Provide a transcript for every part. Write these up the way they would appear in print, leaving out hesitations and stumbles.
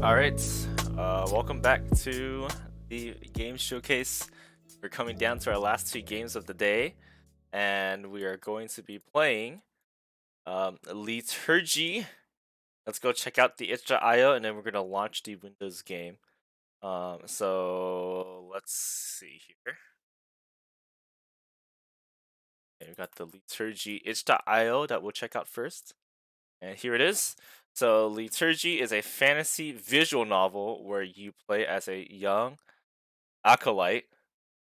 All right, welcome back to the game showcase. We're coming down to our last two games of the day, and we are going to be playing Liturgy. Let's go check out the itch.io, and then we're going to launch the Windows game. So let's see here. Okay, we got the Liturgy itch.io that we'll check out first. And here it is. So Liturgy is a fantasy visual novel where you play as a young acolyte.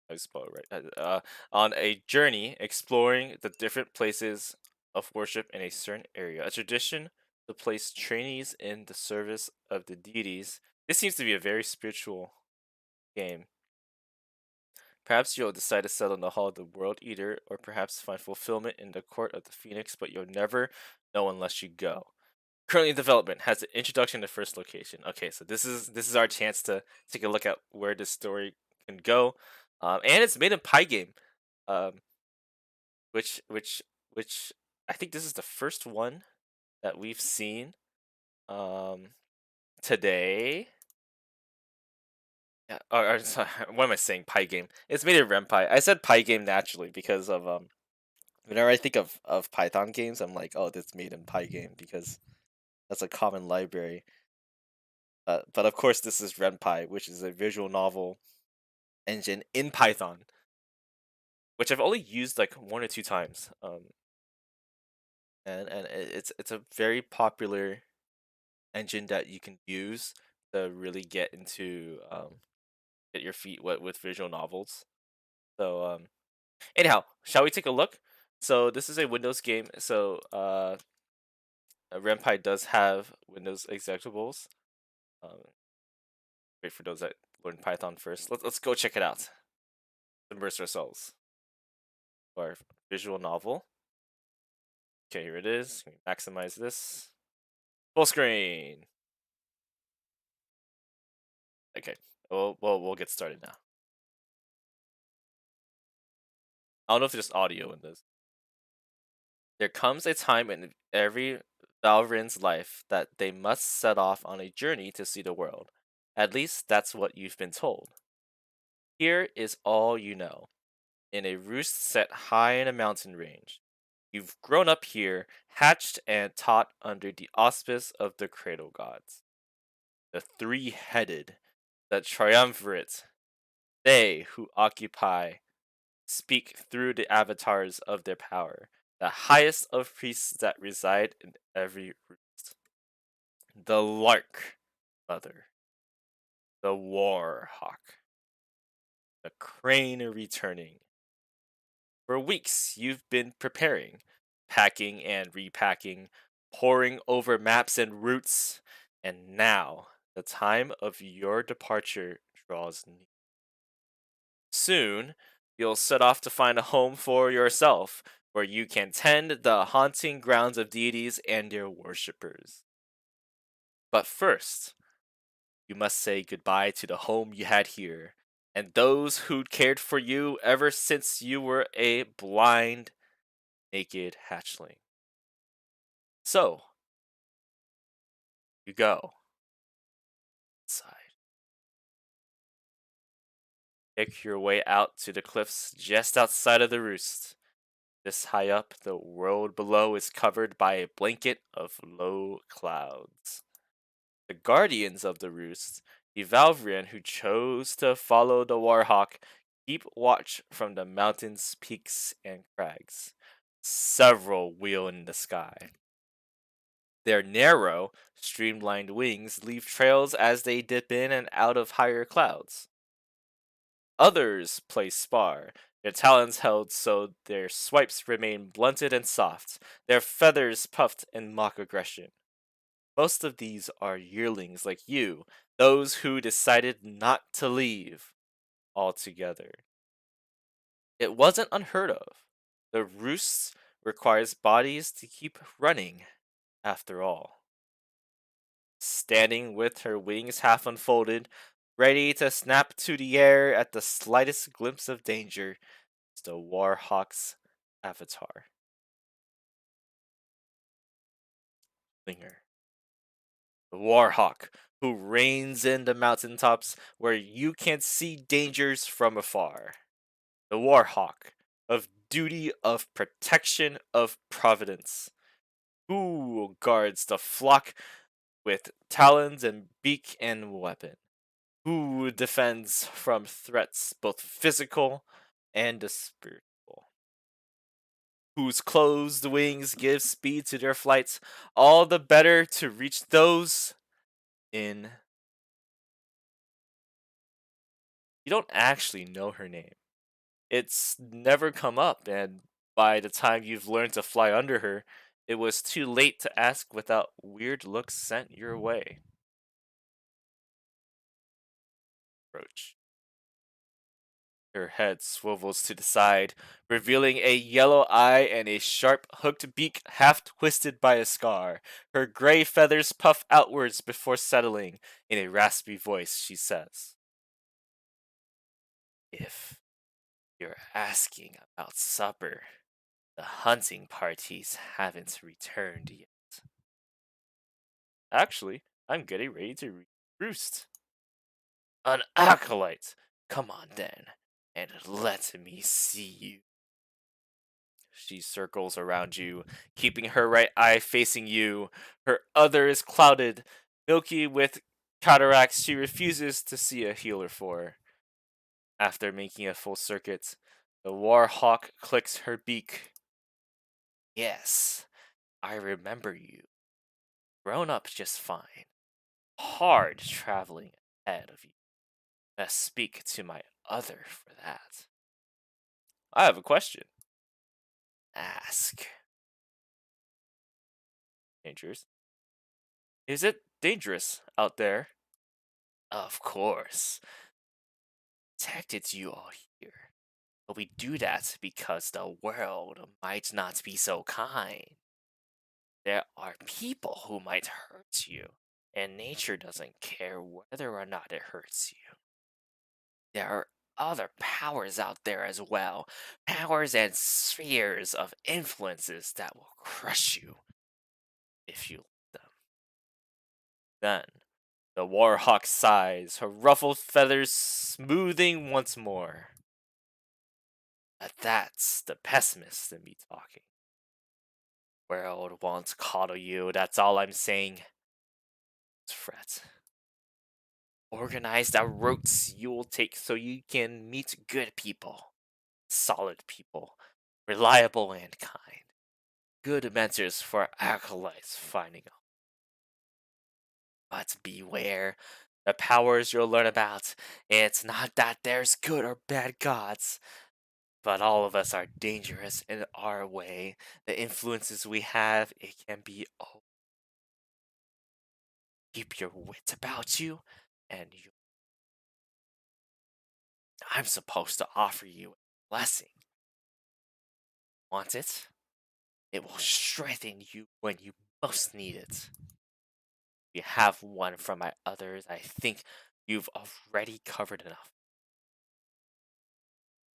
I spelled it right. On a journey exploring the different places of worship in a certain area. A tradition to place trainees in the service of the deities. This seems to be a very spiritual game. Perhaps you'll decide to settle in the Hall of the World Eater, or perhaps find fulfillment in the Court of the Phoenix, but you'll never know unless you go. Currently in development, has an introduction to first location. Okay, so this is our chance to take a look at where this story can go, and it's made in Pygame, um, which I think this is the first one that we've seen um, today. Yeah, or sorry, what am I saying? Pygame. It's made in RenPy. I said Pygame naturally because of whenever I think of Python games, I'm like, oh, that's made in Pygame because that's a common library. But of course, this is RenPy, which is a visual novel engine in Python, which I've only used like one or two times. And it's a very popular engine that you can use to really get into get your feet wet with visual novels. So anyhow, shall we take a look? So this is a Windows game. So RenPy does have Windows executables. Um, Wait for those that learn Python first. Let's go check it out. Immerse ourselves. Our visual novel. Okay, here it is. Maximize this. Full screen. Okay. We'll get started now. I don't know if there's audio in this. There comes a time in every Valverin's life that they must set off on a journey to see the world. At least that's what you've been told. Here is all you know. In a roost set high in a mountain range. You've grown up here, hatched and taught under the auspice of the cradle gods. The three-headed, the triumvirate, they who occupy, speak through the avatars of their power, the highest of priests that reside in every roost. The lark, mother, the war hawk, the crane returning. For weeks you've been preparing, packing and repacking, poring over maps and routes, and now the time of your departure draws near. Soon, you'll set off to find a home for yourself, where you can tend the haunting grounds of deities and their worshippers. But first, you must say goodbye to the home you had here, and those who cared for you ever since you were a blind, naked hatchling. So, you go inside. Pick your way out to the cliffs just outside of the roost. This high up, the world below is covered by a blanket of low clouds. The guardians of the roost, the Valvrian who chose to follow the Warhawk, keep watch from the mountains, peaks, and crags. Several wheel in the sky. Their narrow, streamlined wings leave trails as they dip in and out of higher clouds. Others play spar, their talons held so their swipes remain blunted and soft, their feathers puffed in mock aggression. Most of these are yearlings like you, those who decided not to leave altogether. It wasn't unheard of. The roost requires bodies to keep running, after all. Standing with her wings half unfolded, ready to snap to the air at the slightest glimpse of danger, is the Warhawk's avatar. Linger. The Warhawk, who reigns in the mountaintops where you can see dangers from afar. The warhawk, of duty, of protection, of providence, who guards the flock with talons and beak and weapon, who defends from threats both physical and spiritual, whose closed wings give speed to their flights, all the better to reach those in. You don't actually know her name. It's never come up, and by the time you've learned to fly under her, it was too late to ask without weird looks sent your way. Roach. Her head swivels to the side, revealing a yellow eye and a sharp hooked beak half twisted by a scar. Her gray feathers puff outwards before settling. In a raspy voice, she says, "If you're asking about supper, the hunting parties haven't returned yet. Actually, I'm getting ready to roost." "An acolyte! Come on then, and let me see you." She circles around you, keeping her right eye facing you. Her other is clouded, milky with cataracts she refuses to see a healer for. After making a full circuit, the war hawk clicks her beak. "Yes, I remember you. Grown up just fine. Hard traveling ahead of you. Best speak to my other for that." "I have a question." "Ask." Dangerous. "Is it dangerous out there?" "Of course. Protected you all here. But we do that because the world might not be so kind. There are people who might hurt you, and nature doesn't care whether or not it hurts you. There are other powers out there as well, powers and spheres of influences that will crush you if you let them." Then the warhawk sighs, her ruffled feathers smoothing once more. "But that's the pessimist in me talking. World won't coddle you, that's all I'm saying. Fret. Organize the routes you'll take so you can meet good people, solid people, reliable and kind. Good mentors for acolytes finding out. But beware, the powers you'll learn about, it's not that there's good or bad gods, but all of us are dangerous in our way. The influences we have, it can be, oh, keep your wit about you, and I'm supposed to offer you a blessing. Want it? It will strengthen you when you most need it. You have one from my others. I think you've already covered enough.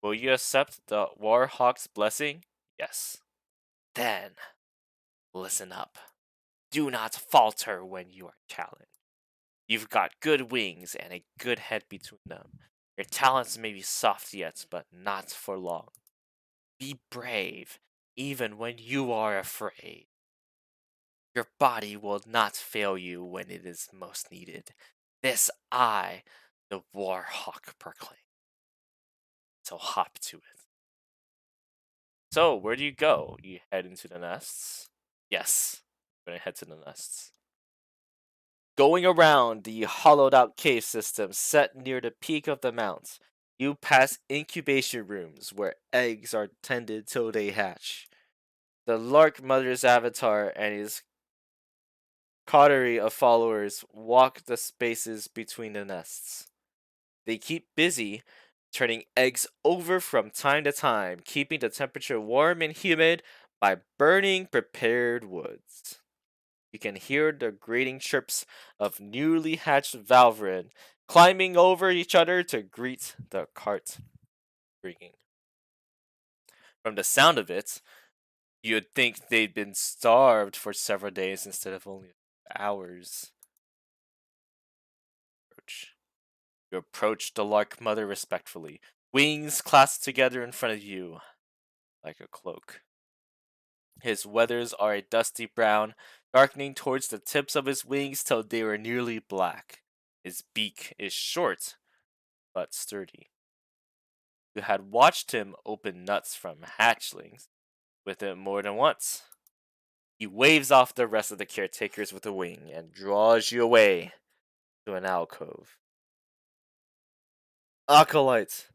Will you accept the Warhawk's blessing? Yes. Then, listen up. Do not falter when you are challenged. You've got good wings and a good head between them. Your talents may be soft yet, but not for long. Be brave, even when you are afraid. Your body will not fail you when it is most needed. This I, the Warhawk, proclaim. So hop to it. So, where do you go? You head into the nests? Yes, I'm gonna head to the nests. Going around the hollowed out cave system set near the peak of the mount, you pass incubation rooms where eggs are tended till they hatch. The Lark Mother's avatar and his coterie of followers walk the spaces between the nests. They keep busy turning eggs over from time to time, keeping the temperature warm and humid by burning prepared woods. You can hear the grating chirps of newly hatched Valvrin climbing over each other to greet the cart bringing. From the sound of it, you'd think they'd been starved for several days instead of only hours. approach. You approach the lark mother respectfully, wings clasped together in front of you like a cloak. His feathers are a dusty brown, darkening towards the tips of his wings till they are nearly black. His beak is short but sturdy. You had watched him open nuts from hatchlings with it more than once. He waves off the rest of the caretakers with a wing and draws you away to an alcove. Acolyte!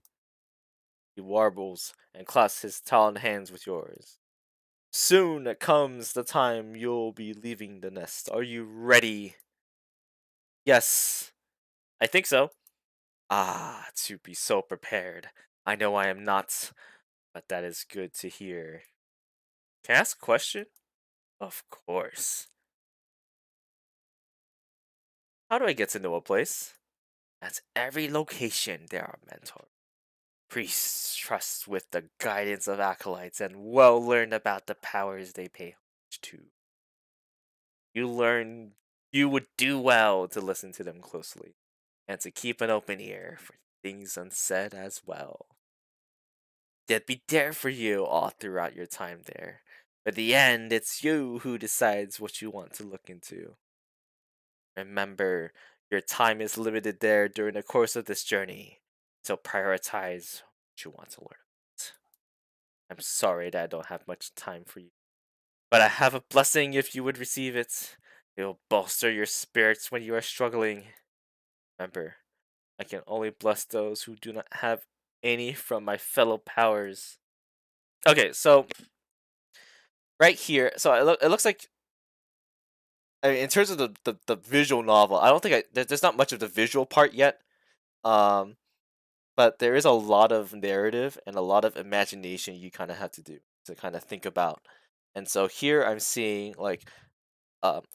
He warbles and clasps his taloned hands with yours. Soon comes the time you'll be leaving the nest. Are you ready? Yes, I think so. Ah, to be so prepared. I know I am not, but that is good to hear. Can I ask a question? Of course. How do I get to know a place? At every location, there are mentors. Priests trust with the guidance of acolytes and well learn about the powers they pay homage to. You would do well to listen to them closely and to keep an open ear for things unsaid as well. They'd be there for you all throughout your time there. But the end, it's you who decides what you want to look into. Remember, your time is limited there during the course of this journey, so prioritize what you want to learn. I'm sorry that I don't have much time for you, but I have a blessing if you would receive it. It will bolster your spirits when you are struggling. Remember, I can only bless those who do not have any from my fellow powers. Okay, so right here, so it looks like, I mean, in terms of the visual novel, I don't think there's not much of the visual part yet. Um, but there is a lot of narrative and a lot of imagination you kind of have to do to kind of think about. And so here I'm seeing like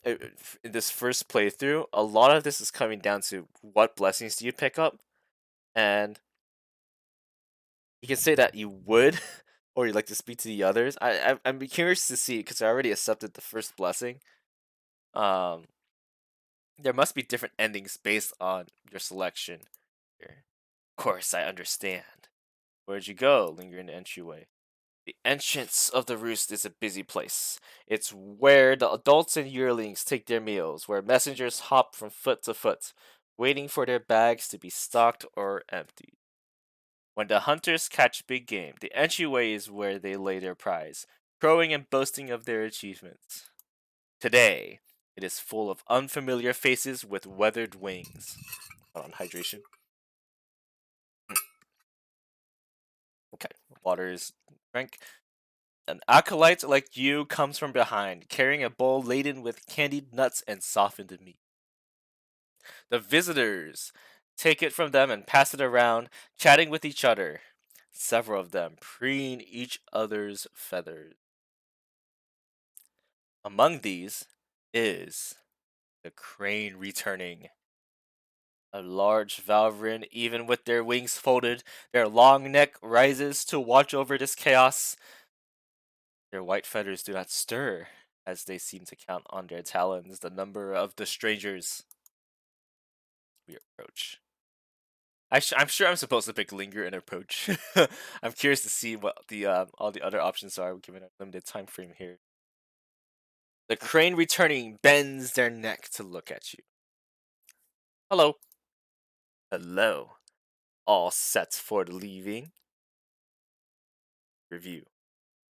in this first playthrough, a lot of this is coming down to what blessings do you pick up, and you can say that you would, or you'd like to speak to the others. I'm curious to see because I already accepted the first blessing. Um, there must be different endings based on your selection. Here. Of course, I understand. Where'd you go? Linger in the entryway. The entrance of the roost is a busy place. It's where the adults and yearlings take their meals, where messengers hop from foot to foot, waiting for their bags to be stocked or emptied. When the hunters catch big game, the entryway is where they lay their prize, crowing and boasting of their achievements. Today, it is full of unfamiliar faces with weathered wings. Hold on, hydration. Okay, water is drink. An acolyte like you comes from behind, carrying a bowl laden with candied nuts and softened meat. The visitors take it from them and pass it around, chatting with each other. Several of them preen each other's feathers. Among these is the crane returning. A large Valvrin, even with their wings folded, their long neck rises to watch over this chaos. Their white feathers do not stir, as they seem to count on their talons the number of the strangers we approach. I'm sure I'm supposed to pick linger and approach. I'm curious to see what the all the other options are given a limited time frame here. The crane returning bends their neck to look at you. Hello. Hello. All set for the leaving. Review.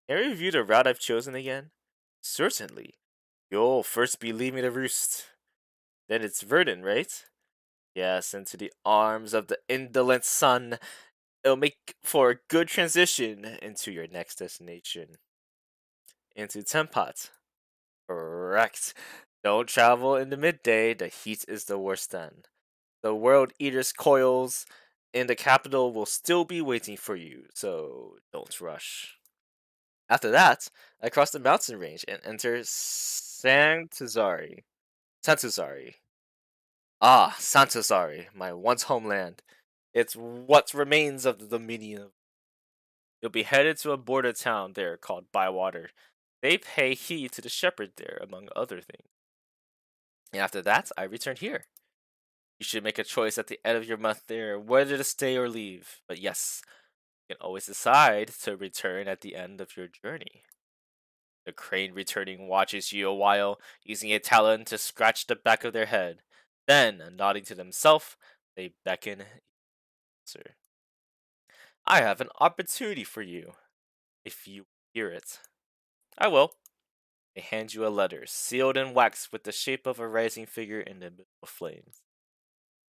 Can I review the route I've chosen again? Certainly. You'll first be leaving the roost. Then it's Verdun, right? Yes, into the arms of the indolent sun. It'll make for a good transition into your next destination. Into Tempat. Correct. Don't travel in the midday, the heat is the worst then. The World Eater's coils in the capital will still be waiting for you, so don't rush. After that, I cross the mountain range and enter Santazari. Santazari. Ah, Santazari, my once homeland. It's what remains of the Dominion. You'll be headed to a border town there called Bywater. They pay heed to the shepherd there, among other things. And after that, I return here. You should make a choice at the end of your month there whether to stay or leave. But yes, you can always decide to return at the end of your journey. The crane returning watches you a while, using a talon to scratch the back of their head. Then, nodding to themselves, they beckon. Sir, I have an opportunity for you, if you hear it. I will. They hand you a letter, sealed in wax with the shape of a rising figure in the middle of flames.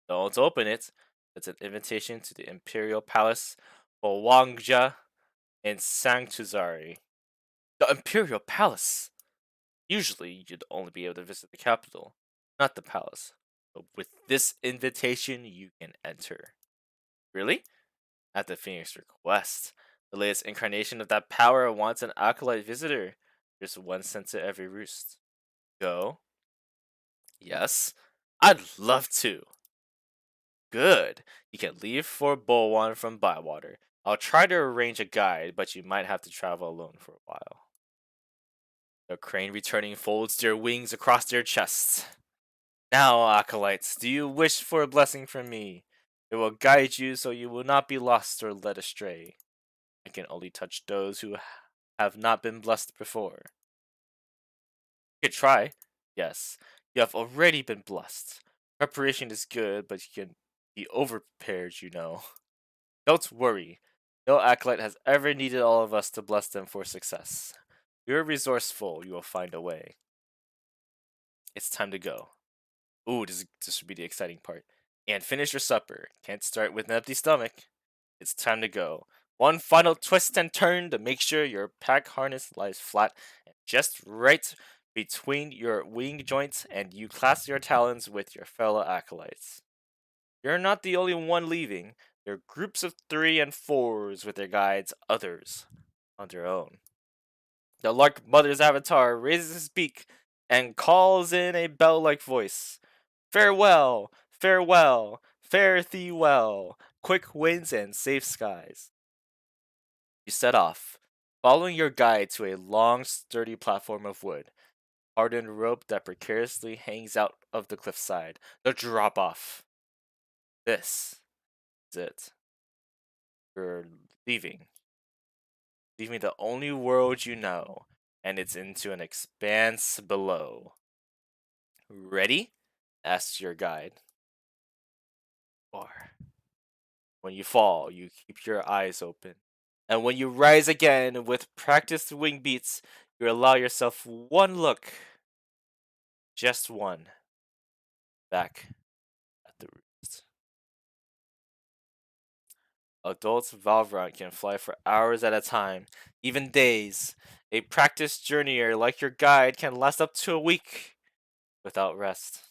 Don't open it. It's an invitation to the Imperial Palace for Wangja in Sanctuary. The Imperial Palace! Usually, you'd only be able to visit the capital, not the palace. But with this invitation, you can enter. Really? At the Phoenix request. The latest incarnation of that power wants an acolyte visitor. There's one sent to every roost. Go? Yes? I'd love to. Good. You can leave for Bolwan from Bywater. I'll try to arrange a guide, but you might have to travel alone for a while. The crane returning folds their wings across their chests. Now, acolytes, do you wish for a blessing from me? It will guide you so you will not be lost or led astray. I can only touch those who have not been blessed before. You could try. Yes, you have already been blessed. Preparation is good, but you can be overprepared, you know. Don't worry. No acolyte has ever needed all of us to bless them for success. You're resourceful, you will find a way. It's time to go. Ooh, this would be the exciting part. And finish your supper. Can't start with an empty stomach. It's time to go. One final twist and turn to make sure your pack harness lies flat and just right between your wing joints, and you clasp your talons with your fellow acolytes. You're not the only one leaving. There are groups of 3 and 4s with their guides, others on their own. The Lark Mother's avatar raises his beak and calls in a bell-like voice. Farewell, farewell, fare thee well, quick winds and safe skies. You set off, following your guide to a long, sturdy platform of wood, hardened rope that precariously hangs out of the cliffside. The drop-off. This is it. You're leaving. Leaving the only world you know, and it's into an expanse below. Ready? Asks your guide. Or when you fall, you keep your eyes open. And when you rise again with practiced wing beats, you allow yourself one look, just one, back at the roost. Adults Valvrant can fly for hours at a time, even days. A practiced journeyer like your guide can last up to a week without rest.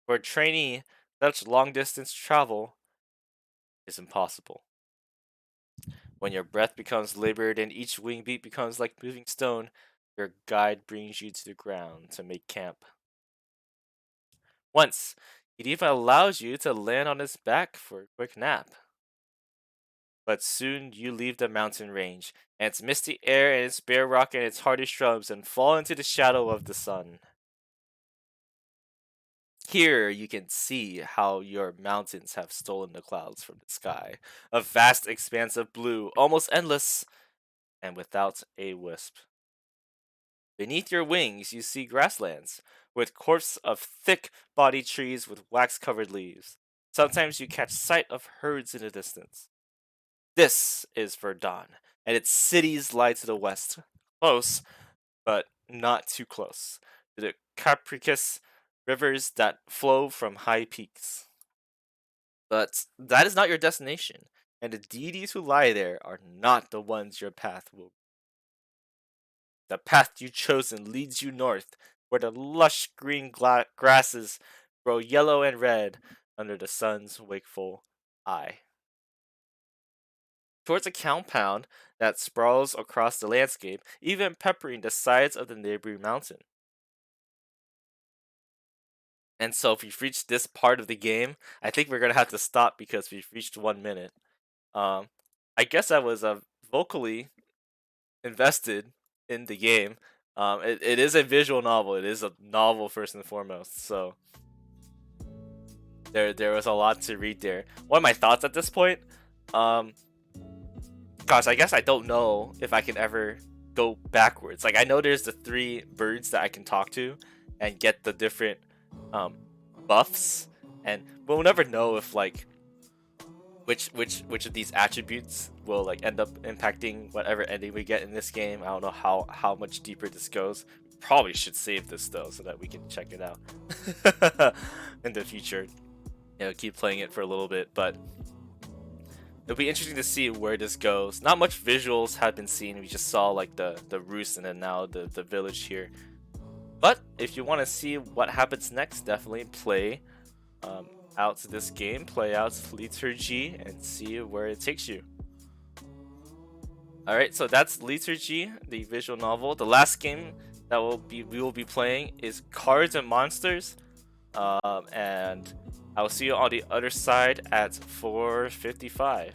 For a trainee, such long distance travel is impossible. When your breath becomes labored and each wing beat becomes like moving stone, your guide brings you to the ground to make camp. Once, it even allows you to land on his back for a quick nap. But soon you leave the mountain range, and its misty air and its bare rock and its hardy shrubs, and fall into the shadow of the sun. Here you can see how your mountains have stolen the clouds from the sky. A vast expanse of blue, almost endless, and without a wisp. Beneath your wings you see grasslands, with courts of thick-bodied trees with wax-covered leaves. Sometimes you catch sight of herds in the distance. This is Verdun, and its cities lie to the west. Close, but not too close, to the Capricus rivers that flow from high peaks. But that is not your destination, and the deities who lie there are not the ones your path will. The path you've chosen leads you north, where the lush green grasses grow yellow and red under the sun's wakeful eye. Towards a compound that sprawls across the landscape, even peppering the sides of the neighboring mountain. And so, if we've reached this part of the game, I think we're gonna have to stop because we've reached 1 minute. Um, I guess I was vocally invested in the game. It is a visual novel. It is a novel first and foremost. So there was a lot to read there. What are my thoughts at this point? Um, Gosh, I guess I don't know if I can ever go backwards. Like I know there's the 3 birds that I can talk to and get the different um buffs, and we'll never know if like which of these attributes will like end up impacting whatever ending we get in this game. I don't know how much deeper this goes. Probably should save this though so that we can check it out in the future. Keep playing it for a little bit, but it'll be interesting to see where this goes. Not much visuals have been seen. We just saw like the roost and then now the village here. But if you want to see what happens next, definitely play out this game, play out Liturgy, and see where it takes you. Alright, so that's Liturgy, the visual novel. The last game that we will be playing is Cards and Monsters. And I will see you on the other side at 4:55.